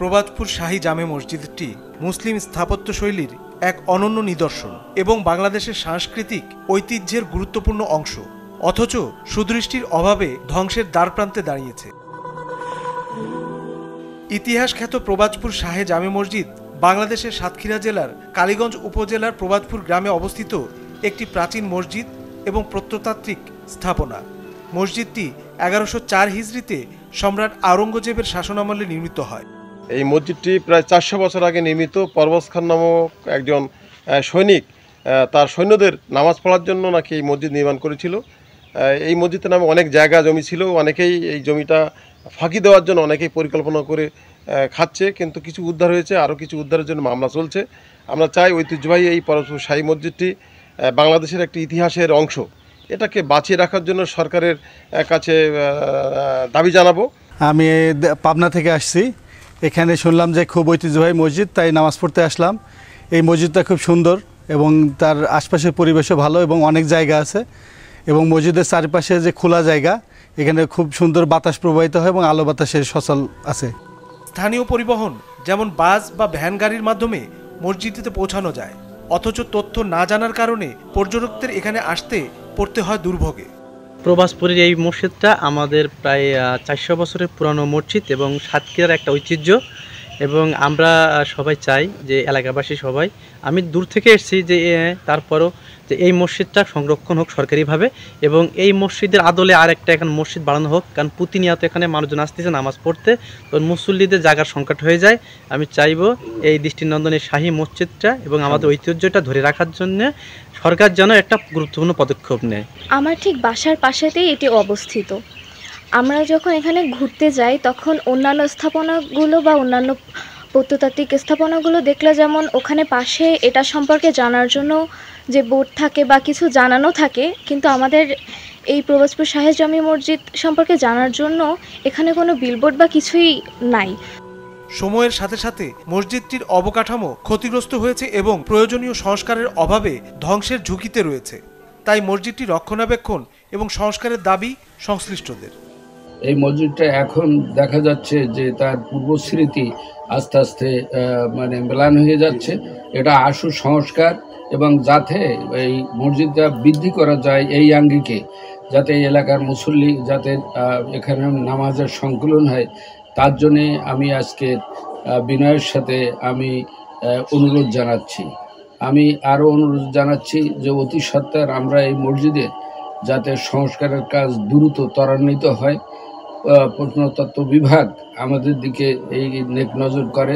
প্রবাদপুর শাহী জামে মসজিদটি মুসলিম স্থাপত্যশৈলীর এক অনন্য নিদর্শন এবং বাংলাদেশের সাংস্কৃতিক ঐতিহ্যের গুরুত্বপূর্ণ অংশ, অথচ সুদৃষ্টির অভাবে ধ্বংসের দ্বারপ্রান্তে দাঁড়িয়েছে। ইতিহাস খ্যাত প্রবাদপুর শাহে জামে মসজিদ বাংলাদেশের সাতক্ষীরা জেলার কালীগঞ্জ উপজেলার প্রবাদপুর গ্রামে অবস্থিত একটি প্রাচীন মসজিদ এবং প্রত্নতাত্ত্বিক স্থাপনা। মসজিদটি 1104 হিজরিতে সম্রাট আওরঙ্গজেবের শাসনামলে নির্মিত হয়। এই মসজিদটি প্রায় 400 বছর আগে নির্মিত। পরবজ খান নামক একজন সৈনিক তার সৈন্যদের নামাজ পড়ার জন্য নাকি এই মসজিদ নির্মাণ করেছিল। এই মসজিদের নামে অনেক জায়গা জমি ছিল, অনেকেই এই জমিটা ফাঁকি দেওয়ার জন্য অনেকেই পরিকল্পনা করে খাচ্ছে, কিন্তু কিছু উদ্ধার হয়েছে, আরও কিছু উদ্ধারের জন্য মামলা চলছে। আমরা চাই ঐতিহ্যবাহী এই প্রবাদপুর শাহী মসজিদটি বাংলাদেশের একটি ইতিহাসের অংশ, এটাকে বাঁচিয়ে রাখার জন্য সরকারের কাছে দাবি জানাবো। আমি পাবনা থেকে আসছি, এখানে শুনলাম যে খুব ঐতিহ্যবাহী মসজিদ, তাই নামাজ পড়তে আসলাম। এই মসজিদটা খুব সুন্দর এবং তার আশপাশের পরিবেশও ভালো এবং অনেক জায়গা আছে এবং মসজিদের চারপাশে যে খোলা জায়গা, এখানে খুব সুন্দর বাতাস প্রবাহিত হয় এবং আলো বাতাসের সচল আছে। স্থানীয় পরিবহন যেমন বাস বা ভ্যান গাড়ির মাধ্যমে মসজিদটিতে পৌঁছানো যায়, অথচ তথ্য না জানার কারণে পর্যটকদের এখানে আসতে পড়তে হয় দুর্ভোগে। প্রবাদপুরের এই মসজিদটা আমাদের প্রায় 400 বছরের পুরানো মসজিদ এবং সাতক্ষীরার একটা ঐতিহ্য, এবং আমরা সবাই চাই যে এলাকাবাসী সবাই, আমি দূর থেকে এসেছি যে তারপরও যে এই মসজিদটা সংরক্ষণ হোক সরকারিভাবে এবং এই মসজিদের আদলে আরেকটা এখন মসজিদ বাড়ানো হোক, কারণ প্রতিনিয়ত এখানে মানুষজন আসতেছে নামাজ পড়তে, তো মুসল্লিদের জায়গার সংকট হয়ে যায়। আমি চাইবো এই দৃষ্টিনন্দন এই শাহী মসজিদটা এবং আমাদের ঐতিহ্যটা ধরে রাখার জন্য সরকার যেন একটা গুরুত্বপূর্ণ পদক্ষেপ নেয়। আমার ঠিক বাসার পাশেতেই এটি অবস্থিত। আমরা যখন এখানে ঘুরতে যাই তখন অন্যান্য স্থাপনাগুলো বা অন্যান্য প্রত্নতাত্ত্বিক স্থাপনাগুলো দেখলে যেমন ওখানে পাশে এটা সম্পর্কে জানার জন্য যে বোর্ড থাকে বা কিছু জানানো থাকে, কিন্তু আমাদের এই প্রবাদপুর শাহী জামে মসজিদ সম্পর্কে জানার জন্য এখানে কোনো বিলবোর্ড বা কিছুই নাই। সময়ের সাথে সাথে মসজিদটির অবকাঠামো ক্ষতিগ্রস্ত হয়েছে এবং প্রয়োজনীয় সংস্কারের অভাবে ধ্বংসের ঝুঁকিতে রয়েছে। তাই মসজিদটি রক্ষণাবেক্ষণ এবং সংস্কারের দাবি সংশ্লিষ্টদের। এই মসজিদটা এখন দেখা যাচ্ছে যে তার পূর্বস্মৃতি আস্তে আস্তে ম্লান হয়ে যাচ্ছে। এটা আশু সংস্কার এবং যাতে এই মসজিদটা বৃদ্ধি করা যায় এই আঙ্গিকে, যাতে এই এলাকার মুসল্লি যাতে এখানে নামাজের সংকলন হয়, তার জন্যে আমি আজকে বিনয়ের সাথে আমি অনুরোধ জানাচ্ছি। আমি আরও অনুরোধ জানাচ্ছি যে অতি সত্বর আমরা এই মসজিদে যাতে সংস্কারের কাজ দ্রুত ত্বরান্বিত হয়, প্রত্নতত্ত্ব বিভাগ আমাদের দিকে এই নেক নজর করে।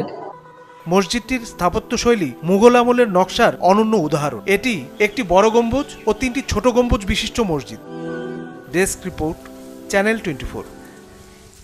মসজিদটির স্থাপত্যশৈলী মুঘল আমলের নকশার অনন্য উদাহরণ। এটি একটি বড় গম্বুজ ও 3টি ছোট গম্বুজ বিশিষ্ট মসজিদ। Desk report, channel 24।